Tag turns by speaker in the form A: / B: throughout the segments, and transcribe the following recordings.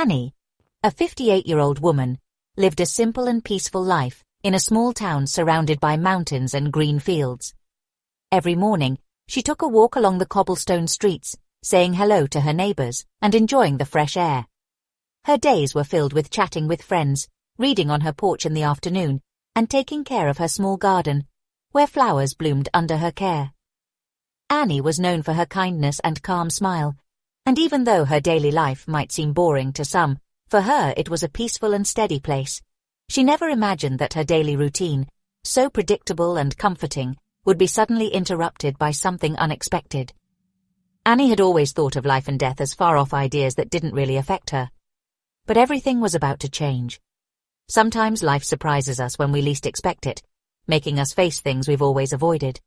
A: Annie, a 58-year-old woman, lived a simple and peaceful life in a small town surrounded by mountains and green fields. Every morning, she took a walk along the cobblestone streets, saying hello to her neighbors and enjoying the fresh air. Her days were filled with chatting with friends, reading on her porch in the afternoon, and taking care of her small garden, where flowers bloomed under her care. Annie was known for her kindness and calm smile, and even though her daily life might seem boring to some, for her it was a peaceful and steady place. She never imagined that her daily routine, so predictable and comforting, would be suddenly interrupted by something unexpected. Annie had always thought of life and death as far-off ideas that didn't really affect her. But everything was about to change. Sometimes life surprises us when we least expect it, making us face things we've always avoided.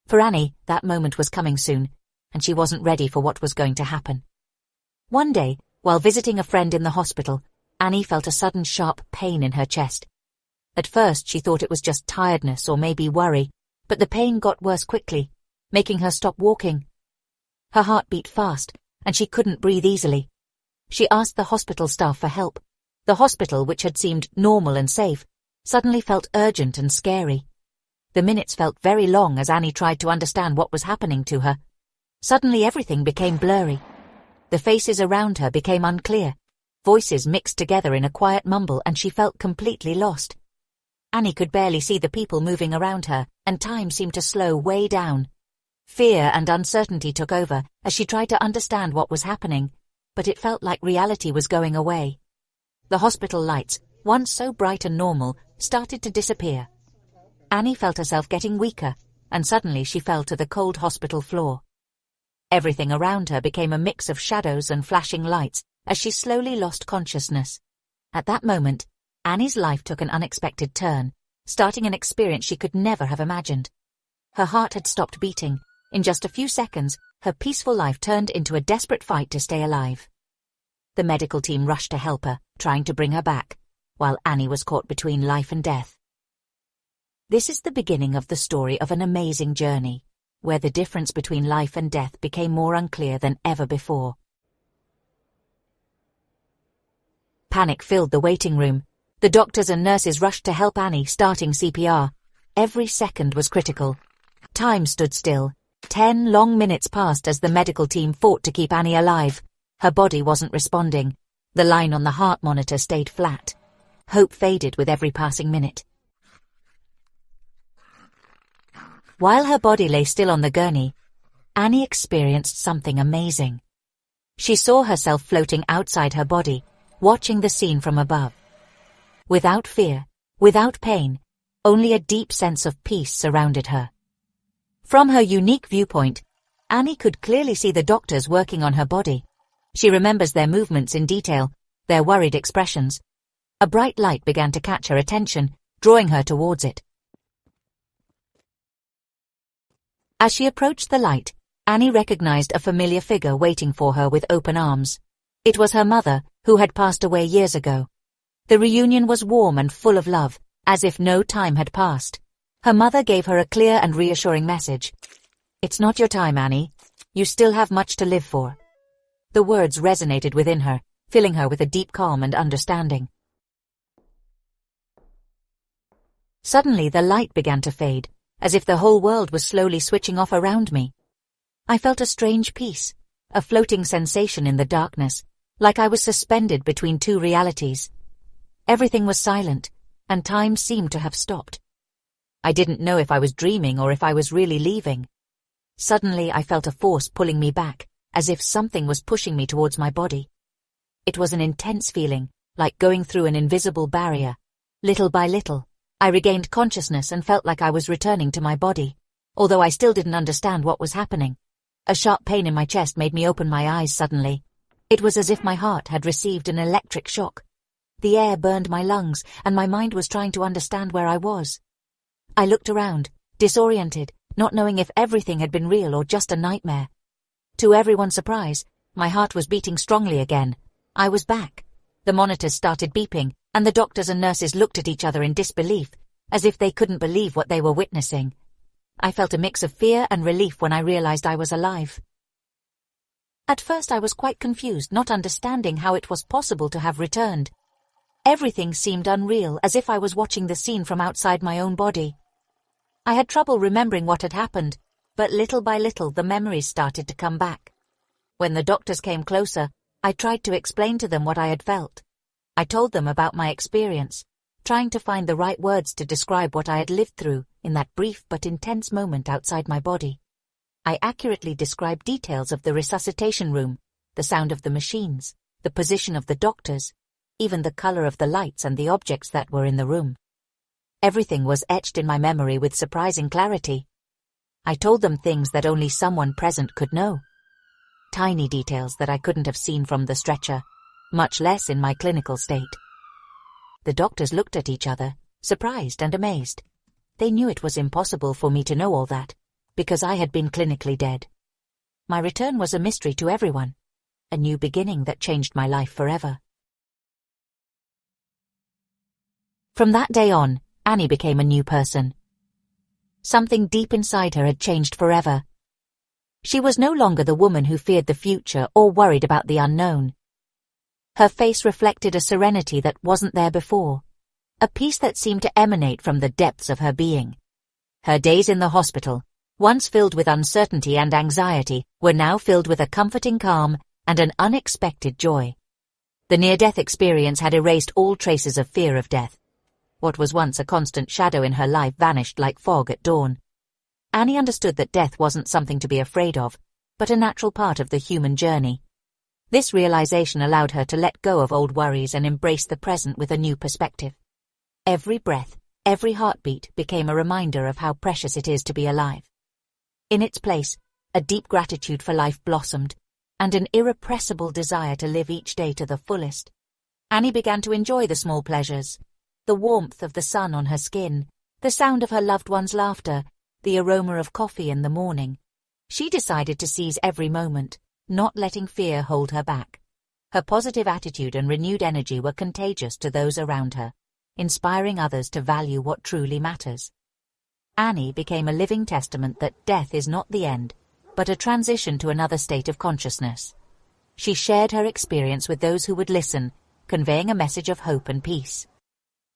A: For Annie, that moment was coming soon, and she wasn't ready for what was going to happen. One day, while visiting a friend in the hospital, Annie felt a sudden sharp pain in her chest. At first she thought it was just tiredness or maybe worry, but the pain got worse quickly, making her stop walking. Her heart beat fast, and she couldn't breathe easily. She asked the hospital staff for help. The hospital, which had seemed normal and safe, suddenly felt urgent and scary. The minutes felt very long as Annie tried to understand what was happening to her. Suddenly everything became blurry. The faces around her became unclear. Voices mixed together in a quiet mumble, and she felt completely lost. Annie could barely see the people moving around her, and time seemed to slow way down. Fear and uncertainty took over as she tried to understand what was happening, but it felt like reality was going away. The hospital lights, once so bright and normal, started to disappear. Annie felt herself getting weaker, and suddenly she fell to the cold hospital floor. Everything around her became a mix of shadows and flashing lights as she slowly lost consciousness. At that moment, Annie's life took an unexpected turn, starting an experience she could never have imagined. Her heart had stopped beating. In just a few seconds, her peaceful life turned into a desperate fight to stay alive. The medical team rushed to help her, trying to bring her back, while Annie was caught between life and death. This is the beginning of the story of an amazing journey, where the difference between life and death became more unclear than ever before. Panic filled the waiting room. The doctors and nurses rushed to help Annie, starting CPR. Every second was critical. Time stood still. 10 long minutes passed as the medical team fought to keep Annie alive. Her body wasn't responding. The line on the heart monitor stayed flat. Hope faded with every passing minute. While her body lay still on the gurney, Annie experienced something amazing. She saw herself floating outside her body, watching the scene from above. Without fear, without pain, only a deep sense of peace surrounded her. From her unique viewpoint, Annie could clearly see the doctors working on her body. She remembers their movements in detail, their worried expressions. A bright light began to catch her attention, drawing her towards it. As she approached the light, Annie recognized a familiar figure waiting for her with open arms. It was her mother, who had passed away years ago. The reunion was warm and full of love, as if no time had passed. Her mother gave her a clear and reassuring message. "It's not your time, Annie. You still have much to live for." The words resonated within her, filling her with a deep calm and understanding. Suddenly the light began to fade, as if the whole world was slowly switching off around me. I felt a strange peace, a floating sensation in the darkness, like I was suspended between two realities. Everything was silent, and time seemed to have stopped. I didn't know if I was dreaming or if I was really leaving. Suddenly I felt a force pulling me back, as if something was pushing me towards my body. It was an intense feeling, like going through an invisible barrier. Little by little, I regained consciousness and felt like I was returning to my body, although I still didn't understand what was happening. A sharp pain in my chest made me open my eyes suddenly. It was as if my heart had received an electric shock. The air burned my lungs, and my mind was trying to understand where I was. I looked around, disoriented, not knowing if everything had been real or just a nightmare. To everyone's surprise, my heart was beating strongly again. I was back. The monitors started beeping, and the doctors and nurses looked at each other in disbelief, as if they couldn't believe what they were witnessing. I felt a mix of fear and relief when I realized I was alive. At first I was quite confused, not understanding how it was possible to have returned. Everything seemed unreal, as if I was watching the scene from outside my own body. I had trouble remembering what had happened, but little by little the memories started to come back. When the doctors came closer, I tried to explain to them what I had felt. I told them about my experience, trying to find the right words to describe what I had lived through in that brief but intense moment outside my body. I accurately described details of the resuscitation room, the sound of the machines, the position of the doctors, even the color of the lights and the objects that were in the room. Everything was etched in my memory with surprising clarity. I told them things that only someone present could know. Tiny details that I couldn't have seen from the stretcher, much less in my clinical state. The doctors looked at each other, surprised and amazed. They knew it was impossible for me to know all that, because I had been clinically dead. My return was a mystery to everyone, a new beginning that changed my life forever. From that day on, Annie became a new person. Something deep inside her had changed forever. She was no longer the woman who feared the future or worried about the unknown. Her face reflected a serenity that wasn't there before, a peace that seemed to emanate from the depths of her being. Her days in the hospital, once filled with uncertainty and anxiety, were now filled with a comforting calm and an unexpected joy. The near-death experience had erased all traces of fear of death. What was once a constant shadow in her life vanished like fog at dawn. Annie understood that death wasn't something to be afraid of, but a natural part of the human journey. This realization allowed her to let go of old worries and embrace the present with a new perspective. Every breath, every heartbeat became a reminder of how precious it is to be alive. In its place, a deep gratitude for life blossomed, and an irrepressible desire to live each day to the fullest. Annie began to enjoy the small pleasures, the warmth of the sun on her skin, the sound of her loved one's laughter, the aroma of coffee in the morning. She decided to seize every moment, not letting fear hold her back. Her positive attitude and renewed energy were contagious to those around her, inspiring others to value what truly matters. Annie became a living testament that death is not the end, but a transition to another state of consciousness. She shared her experience with those who would listen, conveying a message of hope and peace.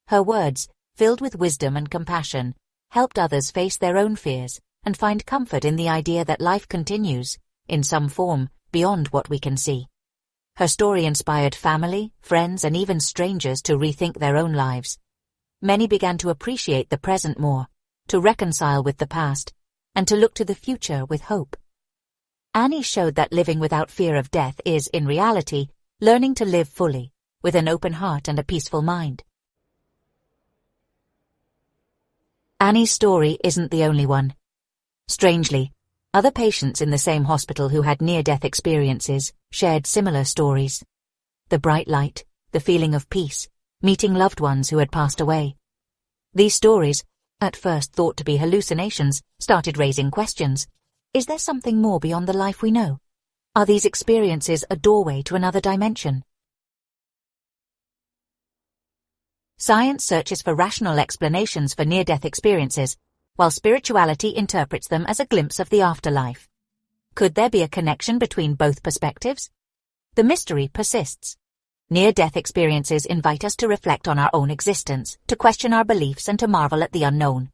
A: Her words, filled with wisdom and compassion, helped others face their own fears and find comfort in the idea that life continues, in some form, beyond what we can see. Her story inspired family, friends, and even strangers to rethink their own lives. Many began to appreciate the present more, to reconcile with the past, and to look to the future with hope. Annie showed that living without fear of death is, in reality, learning to live fully, with an open heart and a peaceful mind. Annie's story isn't the only one. Strangely, other patients in the same hospital who had near-death experiences shared similar stories. The bright light, the feeling of peace, meeting loved ones who had passed away. These stories, at first thought to be hallucinations, started raising questions. Is there something more beyond the life we know? Are these experiences a doorway to another dimension? Science searches for rational explanations for near-death experiences, while spirituality interprets them as a glimpse of the afterlife. Could there be a connection between both perspectives? The mystery persists. Near-death experiences invite us to reflect on our own existence, to question our beliefs, and to marvel at the unknown.